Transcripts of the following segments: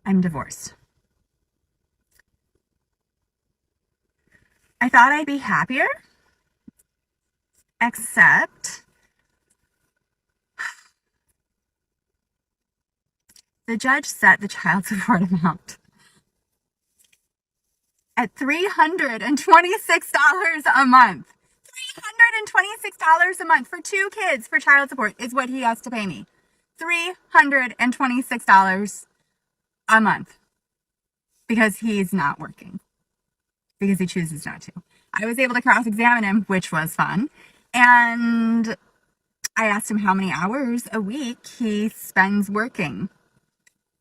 I'm divorced. I thought I'd be happier, except the judge set the child support amount at $326 a month. $326 a month for 2 kids for child support is what he has to pay me. $326 a month because he's not working, because he chooses not to. I was able to cross-examine him, which was fun. And I asked him how many hours a week he spends working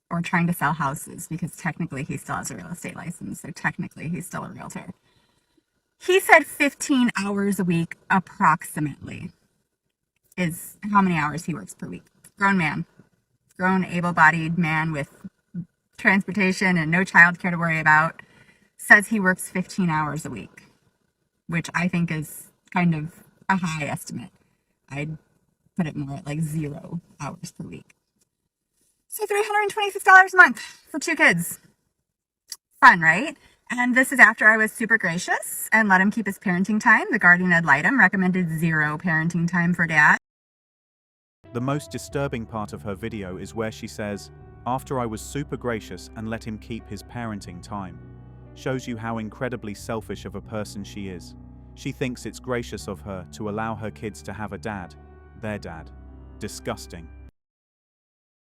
or trying to sell houses, because technically he still has a real estate license. So technically he's still a realtor. He said 15 hours a week approximately is how many hours he works per week. Grown man, grown able-bodied man with transportation and no childcare to worry about, says he works 15 hours a week, which I think is kind of a high estimate. I'd put it more at like 0 hours per week. So $326 a month for 2 kids. Fun, right? And this is after I was super gracious and let him keep his parenting time. The guardian ad litem recommended 0 parenting time for dad. The most disturbing part of her video is where she says, "After I was super gracious and let him keep his parenting time." Shows you how incredibly selfish of a person she is. She thinks it's gracious of her to allow her kids to have a dad, their dad. Disgusting.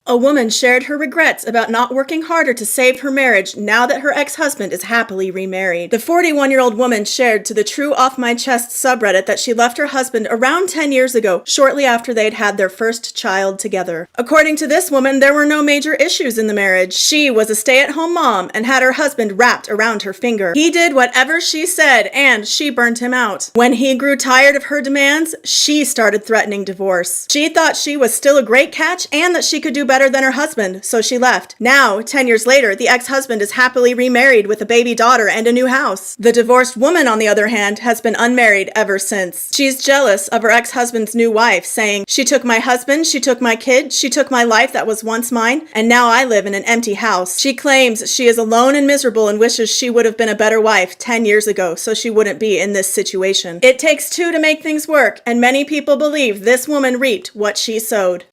A woman shared her regrets about not working harder to save her marriage now that her ex-husband is happily remarried. The 41-year-old woman shared to the True Off My Chest subreddit that she left her husband around 10 years ago, shortly after they'd had their first child together. According to this woman, there were no major issues in the marriage. She was a stay-at-home mom and had her husband wrapped around her finger. He did whatever she said, and she burned him out. When he grew tired of her demands, she started threatening divorce. She thought she was still a great catch and that she could do better than her husband, so she left. Now, 10 years later, the ex-husband is happily remarried with a baby daughter and a new house. The divorced woman, on the other hand, has been unmarried ever since. She's jealous of her ex-husband's new wife, saying, "She took my husband, she took my kid, she took my life that was once mine, and now I live in an empty house." She claims she is alone and miserable and wishes she would have been a better wife 10 years ago so she wouldn't be in this situation. It takes 2 to make things work, and many people believe this woman reaped what she sowed.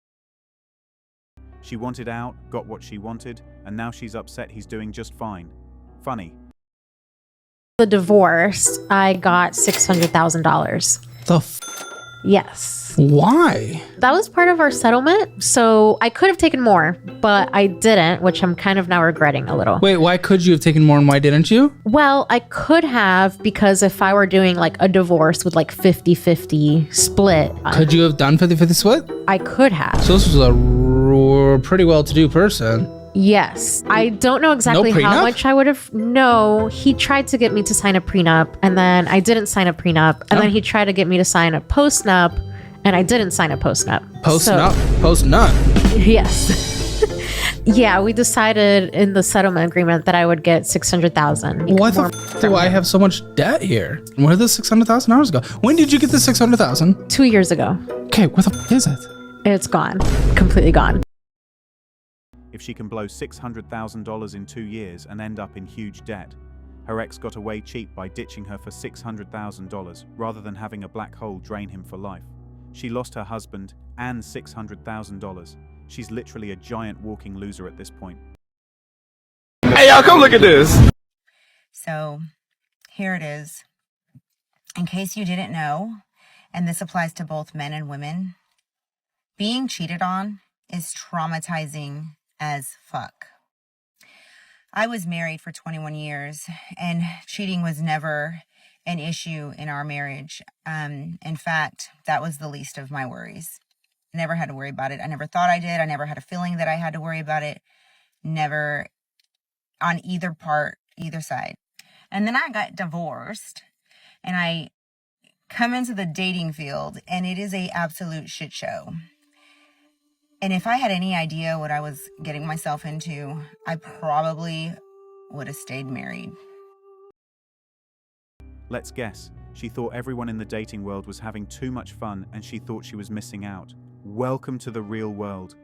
She wanted out, got what she wanted, and now she's upset he's doing just fine. Funny. The divorce, I got $600,000. Yes. Why? That was part of our settlement, so I could have taken more, but I didn't, which I'm kind of now regretting a little. Wait, why could you have taken more and why didn't you? Well, I could have, because if I were doing like a divorce with like 50-50 split. Could you have done 50-50 split? I could have. So this was a pretty well-to-do person. Yes. I don't know exactly No how prenup? much I would have. No, he tried to get me to sign a prenup, and then I didn't sign a prenup, and Oh. then he tried to get me to sign a postnup, and I didn't sign a postnup. Post-nut. Yes. Yeah, we decided in the settlement agreement that I would get $600,000. Why the f do I have so much debt here? Where did the $600,000 go? When did you get the $600,000? 2 years ago. Okay, where the f is it? It's gone. Completely gone. If she can blow $600,000 in 2 years and end up in huge debt, her ex got away cheap by ditching her for $600,000 rather than having a black hole drain him for life. She lost her husband and $600,000. She's literally a giant walking loser at this point. Hey, y'all, come look at this. So here it is. In case you didn't know, and this applies to both men and women, being cheated on is traumatizing as fuck. I was married for 21 years, and cheating was never an issue in our marriage. In fact, that was the least of my worries. I never had to worry about it. I never thought I did. I never had a feeling that I had to worry about it. Never on either part, either side. And then I got divorced, and I come into the dating field, and it is a absolute shit show. And if I had any idea what I was getting myself into, I probably would have stayed married. Let's guess. She thought everyone in the dating world was having too much fun and she thought she was missing out. Welcome to the real world.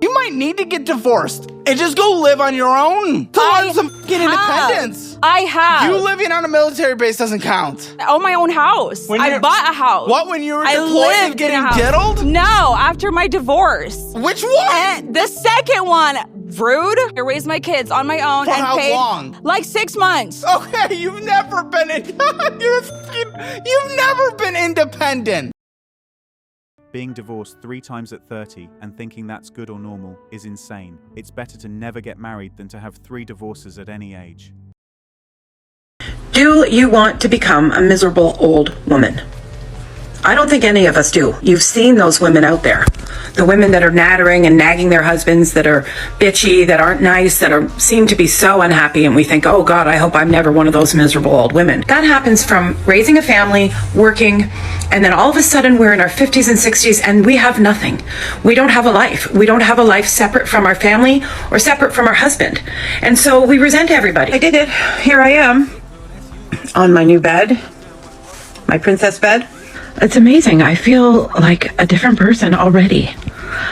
You might need to get divorced and just go live on your own to learn some fucking independence. I have. You living on a military base doesn't count. I own my own house. I bought a house. What, when you were I deployed lived and in getting a house. diddled? No, after my divorce. Which one? The second one. Rude. I raised my kids on my own For and how paid long? like 6 months. Okay, you've never been you've never been independent. Being divorced 3 times at 30 and thinking that's good or normal is insane. It's better to never get married than to have 3 divorces at any age. Do you want to become a miserable old woman? I don't think any of us do. You've seen those women out there. The women that are nattering and nagging their husbands, that are bitchy, that aren't nice, that seem to be so unhappy, and we think, oh God, I hope I'm never one of those miserable old women. That happens from raising a family, working, and then all of a sudden we're in our 50s and 60s and we have nothing. We don't have a life. We don't have a life separate from our family or separate from our husband. And so we resent everybody. I did it. Here I am on my new bed, my princess bed. It's amazing. I feel like a different person already.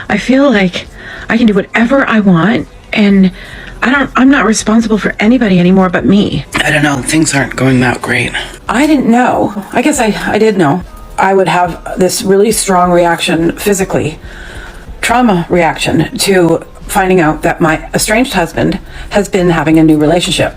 I feel like I can do whatever I want, and I'm not responsible for anybody anymore but me. I don't know. Things aren't going that great. I didn't know. I guess I did know. I would have this really strong reaction physically, trauma reaction to finding out that my estranged husband has been having a new relationship.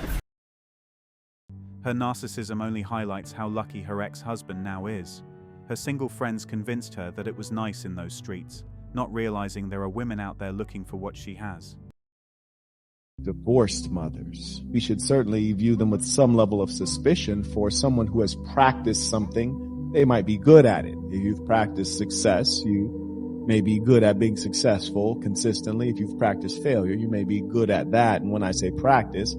Her narcissism only highlights how lucky her ex-husband now is. Her single friends convinced her that it was nice in those streets, not realizing there are women out there looking for what she has. Divorced mothers. We should certainly view them with some level of suspicion. For someone who has practiced something, they might be good at it. If you've practiced success, you may be good at being successful consistently. If you've practiced failure, you may be good at that. And when I say practice,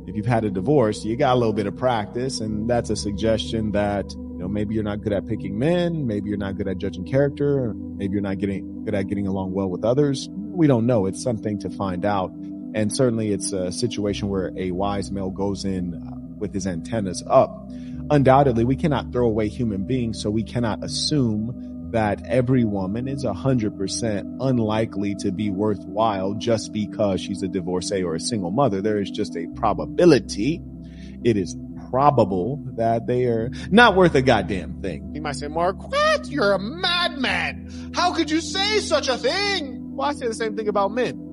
if you've had a divorce, you got a little bit of practice, and that's a suggestion that maybe you're not good at picking men, maybe you're not good at judging character, maybe you're not good at getting along well with others. We don't know. It's something to find out. And certainly it's a situation where a wise male goes in with his antennas up. Undoubtedly, we cannot throw away human beings, so we cannot assume that every woman is 100% unlikely to be worthwhile just because she's a divorcee or a single mother. There is just a probability. It is probable that they are not worth a goddamn thing. You might say, Marquette, you're a madman. How could you say such a thing? Well, I say the same thing about men.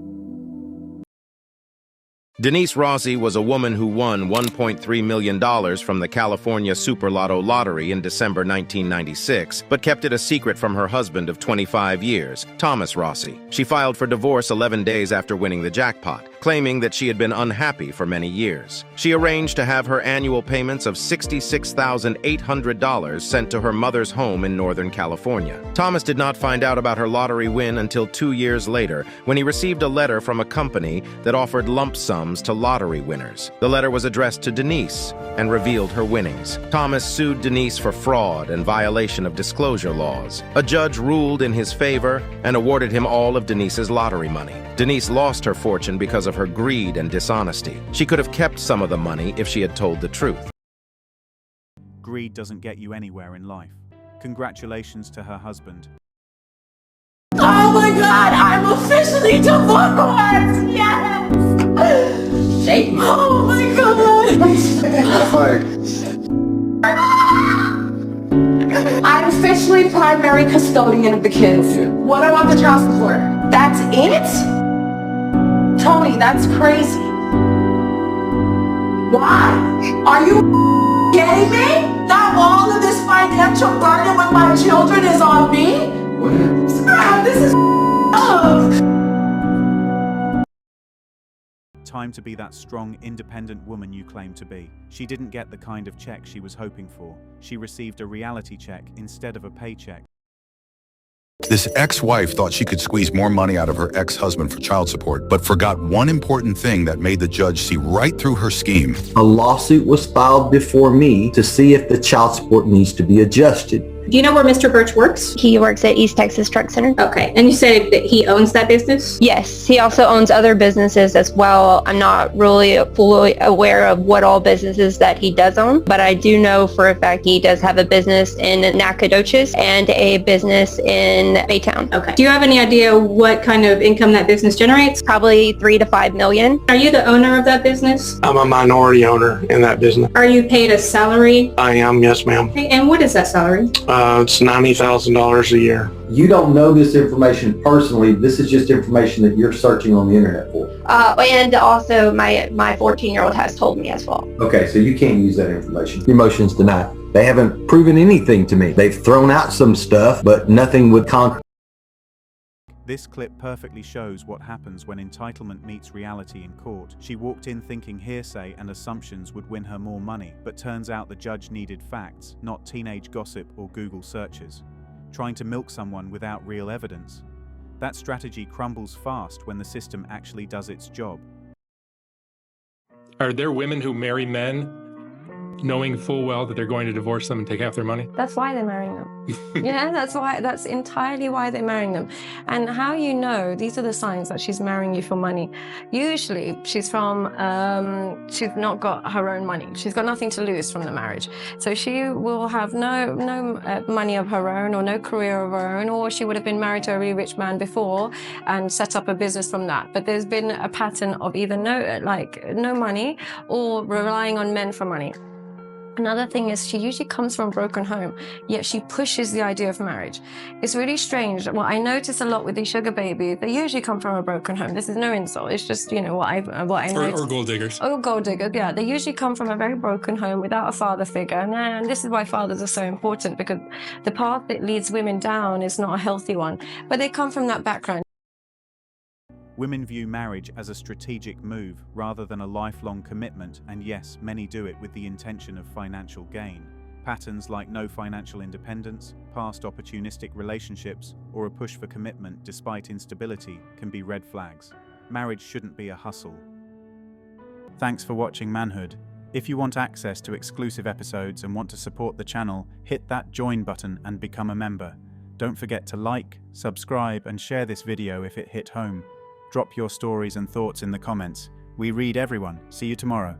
Denise Rossi was a woman who won $1.3 million from the California Super Lotto lottery in December 1996, but kept it a secret from her husband of 25 years, Thomas Rossi. She filed for divorce 11 days after winning the jackpot, claiming that she had been unhappy for many years. She arranged to have her annual payments of $66,800 sent to her mother's home in Northern California. Thomas did not find out about her lottery win until 2 years later, when he received a letter from a company that offered lump sums to lottery winners. The letter was addressed to Denise and revealed her winnings. Thomas sued Denise for fraud and violation of disclosure laws. A judge ruled in his favor and awarded him all of Denise's lottery money. Denise lost her fortune because of her greed and dishonesty. She could have kept some of the money if she had told the truth. Greed doesn't get you anywhere in life. Congratulations to her husband. Oh my God, I'm officially divorced! Yes! Shake me. Oh my God! I'm officially primary custodian of the kids. What about the child support? That's it? Tony, that's crazy. Why? Are you kidding me? That all of this financial burden with my children is on me? Scrap, this is up. Time to be that strong, independent woman you claim to be. She didn't get the kind of check she was hoping for. She received a reality check instead of a paycheck. This ex-wife thought she could squeeze more money out of her ex-husband for child support, but forgot one important thing that made the judge see right through her scheme. A lawsuit was filed before me to see if the child support needs to be adjusted. Do you know where Mr. Birch works? He works at East Texas Truck Center. Okay. And you said that he owns that business? Yes, he also owns other businesses as well. I'm not really fully aware of what all businesses that he does own, but I do know for a fact he does have a business in Nacogdoches and a business in Baytown. Okay. Do you have any idea what kind of income that business generates? Probably 3 to 5 million. Are you the owner of that business? I'm a minority owner in that business. Are you paid a salary? I am, yes ma'am. Okay. And what is that salary? It's $90,000 a year. You don't know this information personally. This is just information that you're searching on the internet for. And also my 14-year-old has told me as well. Okay, so you can't use that information. Your motion's denied. They haven't proven anything to me. They've thrown out some stuff, but nothing with concrete. This clip perfectly shows what happens when entitlement meets reality in court. She walked in thinking hearsay and assumptions would win her more money, but turns out the judge needed facts, not teenage gossip or Google searches. Trying to milk someone without real evidence. That strategy crumbles fast when the system actually does its job. Are there women who marry men knowing full well that they're going to divorce them and take half their money? That's why they're marrying them. Yeah, that's entirely why they're marrying them. And how you know, these are the signs that she's marrying you for money. Usually she's she's not got her own money. She's got nothing to lose from the marriage. So she will have no money of her own or no career of her own, or she would have been married to a really rich man before and set up a business from that. But there's been a pattern of either no money or relying on men for money. Another thing is she usually comes from a broken home, yet she pushes the idea of marriage. It's really strange. What I notice a lot with these sugar babies, they usually come from a broken home. This is no insult. It's just, you know, what I notice. Or gold diggers. Oh, gold diggers, yeah. They usually come from a very broken home without a father figure. And this is why fathers are so important, because the path that leads women down is not a healthy one. But they come from that background. Women view marriage as a strategic move rather than a lifelong commitment, and yes, many do it with the intention of financial gain. Patterns like no financial independence, past opportunistic relationships, or a push for commitment despite instability can be red flags. Marriage shouldn't be a hustle. Thanks for watching Manhood. If you want access to exclusive episodes and want to support the channel, hit that join button and become a member. Don't forget to like, subscribe, and share this video if it hit home. Drop your stories and thoughts in the comments. We read everyone. See you tomorrow.